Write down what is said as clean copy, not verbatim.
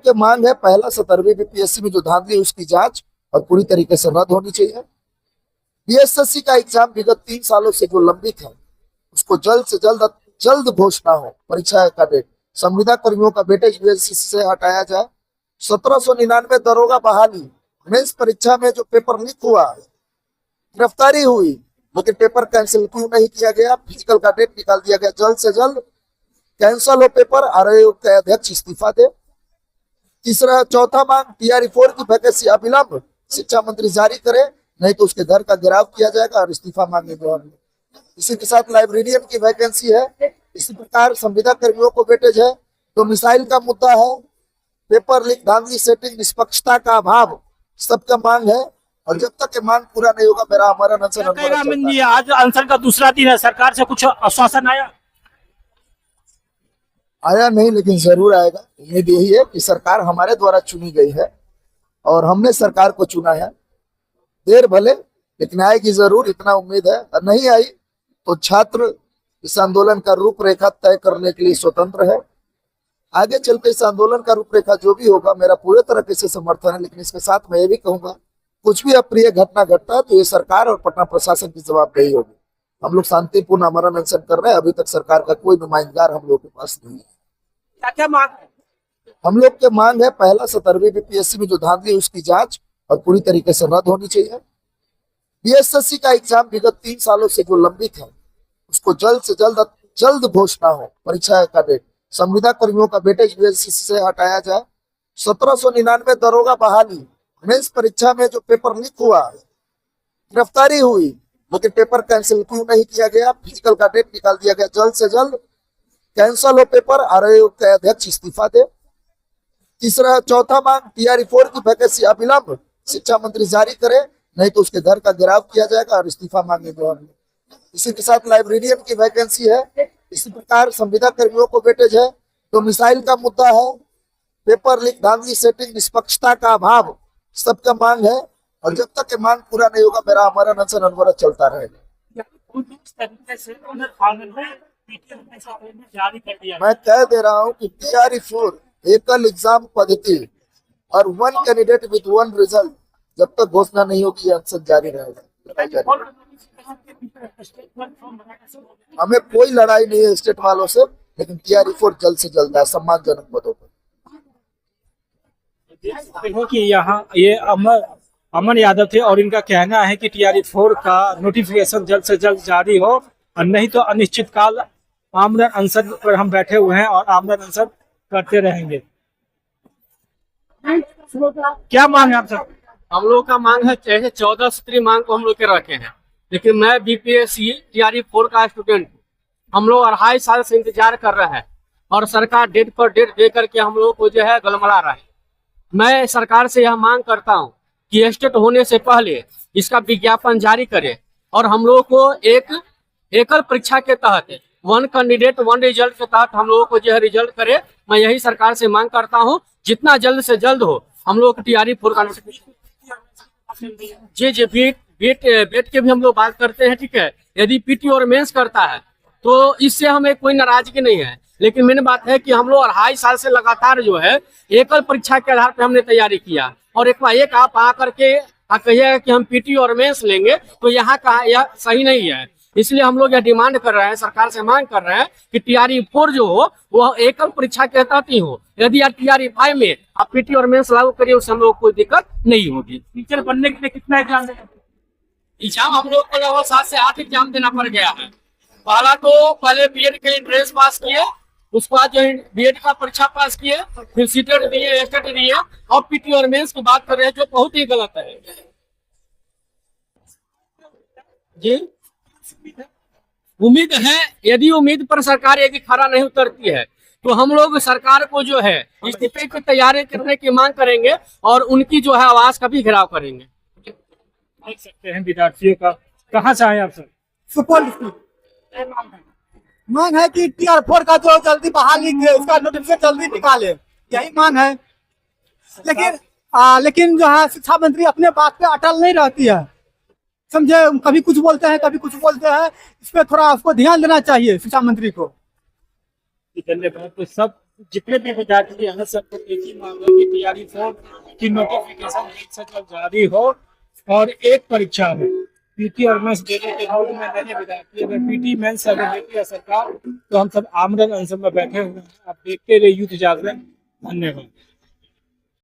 के मांग है पहला 17वीं बीपीएससी में जो धांधली उसकी जांच और पूरी तरीके से रद्द होनी चाहिए। बीएसएससी का एग्जाम विगत 3 सालों से जो लंबित है उसको जल्द से जल्द घोषणा हो। परीक्षा का डेट संविदा कर्मियों का वेटेज बीएसएससी से हटाया जाए। 1799 दरोगा बहाली मेंस परीक्षा में जो पेपर लीक हुआ, गिरफ्तारी हुई, लेकिन पेपर कैंसिल क्यों नहीं किया गया? फिजिकल का डेट निकाल दिया गया। जल्द से जल्द कैंसिल हो पेपर। आयोग के अध्यक्ष इस्तीफा दे। चौथा मांग टीआरई 4 की वैकेंसी अविलंब शिक्षा मंत्री जारी करे, नहीं तो उसके घर का घेराव किया जाएगा और इस्तीफा मांगेंगे हम। इसी के साथ लाइब्रेरियन की वैकेंसी है। इसी प्रकार संविदा कर्मियों को वेटेज है। तो मिसाइल का मुद्दा है, पेपर लीक, धांधली, सेटिंग, निष्पक्षता का अभाव, सबका मांग है। और जब तक ये मांग पूरा नहीं होगा मेरा हमारा अनशन। आज अनशन का दूसरा दिन है, सरकार से कुछ आश्वासन आया नहीं, लेकिन जरूर आएगा। उम्मीद यही है कि सरकार हमारे द्वारा चुनी गई है और हमने सरकार को चुना है। देर भले लेकिन आएगी जरूर, इतना उम्मीद है। और नहीं आई तो छात्र इस आंदोलन का रूपरेखा तय करने के लिए स्वतंत्र है। आगे चलकर इस आंदोलन का रूपरेखा जो भी होगा मेरा पूरे तरीके से समर्थन है। लेकिन इसके साथ मैं ये भी कहूंगा, कुछ भी अप्रिय घटना घटता है तो ये सरकार और पटना प्रशासन की जवाबदेही होगी। हम लोग शांतिपूर्ण हमारा अनशन कर रहे हैं। अभी तक सरकार का कोई नुमाइंदगार हम लोग के पास नहीं है। क्या मांग है? हम लोग के मांग है पहला 17वीं बीपीएससी में जो धांधली उसकी जांच और पूरी तरीके से रद्द होनी चाहिए। बीएसएससी का एग्जाम विगत 3 सालों से जो लंबित है उसको जल्द से जल्द घोषणा हो। परीक्षा का डेट संविदा कर्मियों का वेटेज बीएसएससी से हटाया जाए। 1799 दरोगा बहाली मेंस परीक्षा में जो पेपर लीक हुआ, गिरफ्तारी हुई, लेकिन पेपर कैंसिल क्यों नहीं किया गया? फिजिकल का डेट निकाल दिया गया। जल्द से जल्द कैंसिल हो पेपर। आयोग के अध्यक्ष इस्तीफा दे। चौथा मांग टीआरई 4 की वैकेंसी अविलंब शिक्षा मंत्री जारी करे, नहीं तो उसके घर का घेराव किया जाएगा और इस्तीफा मांगेंगे हम। इसी के साथ लाइब्रेरियन की वैकेंसी है। इसी प्रकार संविदा कर्मियों को वेटेज है। तो मिसाइल का मुद्दा है, पेपर लीक, धांधली, सेटिंग, निष्पक्षता का अभाव, सबका मांग है। और जब तक ये मांग पूरा नहीं होगा मेरा हमारा अनशन अनवरत चलता रहेगा। मैं कह दे रहा हूँ कि टीआरई 4 एकल एग्जाम पद्धति और 1 कैंडिडेट विद 1 रिजल्ट, जब तक घोषणा नहीं होगी अनशन जारी रहेगा। हमें कोई लड़ाई नहीं है स्टेट वालों से, लेकिन टीआरई 4 जल्द से जल्द है सम्मानजनक पदों पर। देखो कि यहाँ ये अमन यादव थे और इनका कहना है कि टीआरई 4 का नोटिफिकेशन जल्द से जल्द जारी हो, और नहीं तो अनिश्चित काल आमरण अनशन पर हम बैठे हुए हैं और आमरण अनशन करते रहेंगे। क्या मांग है आप सब? हम लोग का मांग है, चाहे 14 सूत्री मांग को हम लोग के रखे हैं, लेकिन मैं बीपीएससी टीआरई 4 का स्टूडेंट, हम लोग 2.5 साल से इंतजार कर रहे हैं और सरकार डेट पर डेट दे करके हम लोग को जो है गलमला रहा है। मैं सरकार से यह मांग करता हूं कि स्टेट होने से पहले इसका विज्ञापन जारी करे और हम लोग को एक एकल परीक्षा के तहत 1 कैंडिडेट 1 रिजल्ट के तहत हम लोगों को जो है रिजल्ट करे। मैं यही सरकार से मांग करता हूं, जितना जल्द से जल्द हो हम लोग टीआरई 4 का जी बेट के भी हम लोग बात करते हैं, ठीक है। यदि पीटी और मेंस करता है तो इससे हमें कोई नाराजगी नहीं है, लेकिन मेन बात है कि हम लोग 2.5 साल से लगातार जो है एकल परीक्षा के आधार पर हमने तैयारी किया, और एक आप आकर के कहिएगा कि हम पीटी और मेंस लेंगे, तो यहाँ का यह सही नहीं है। इसलिए हम लोग यह डिमांड कर रहे हैं, सरकार से मांग कर रहे हैं कि टीआरई 4 जो हो वह एकल परीक्षा के तहत ही हो। यदि आप टीआरई 5 में आप पीटी और मेंस लागू करिए, उससे हम लोग कोई दिक्कत नहीं होगी। टीचर बनने के लिए कितना एग्जाम देना? एग्जाम हम लोग को लगभग 7 से 8 एग्जाम देना पड़ गया है। पहले बीएड के एंट्रेंस पास किए, उसके बाद जो बीएड का परीक्षा पास किए, फिर सीटेट दिए, एस्टेट दिए, और पीटी और मेंस की बात कर रहे हैं, जो बहुत ही गलत है जी। उम्मीद है, यदि उम्मीद पर सरकार यदि खरा नहीं उतरती है तो हम लोग सरकार को जो है इस्तीफे की तैयारी करने की मांग करेंगे और उनकी जो है आवाज का भी घेराव करेंगे। देख सकते हैं विद्यार्थियों का। कहाँ से आए आप सर? सुपौल मांग है कि टीआरई 4 का जो जल्दी बहाली है उसका नोटिफिकेशन जल्दी निकाले, यही मांग है। लेकिन जो है शिक्षा मंत्री अपने बात पे अटल नहीं रहती है, समझे। कभी कुछ बोलते हैं कभी कुछ बोलते हैं, इस पे थोड़ा उसको ध्यान देना चाहिए शिक्षा मंत्री को। तो सब जितने भी विद्यार्थी हैं सबको एक ही मांग है कि टीआरई 4 की नोटिफिकेशन जल्द से जल्द जारी हो और एक परीक्षा हो। पीटी और मेंस देने के मूड में नहीं विद्यार्थी, अगर पीटी मेंस अगर देती है सरकार तो हम सब आमरण अनशन में बैठे हुए हैं। आप देखते रहिए यूथ जागरण। धन्यवाद।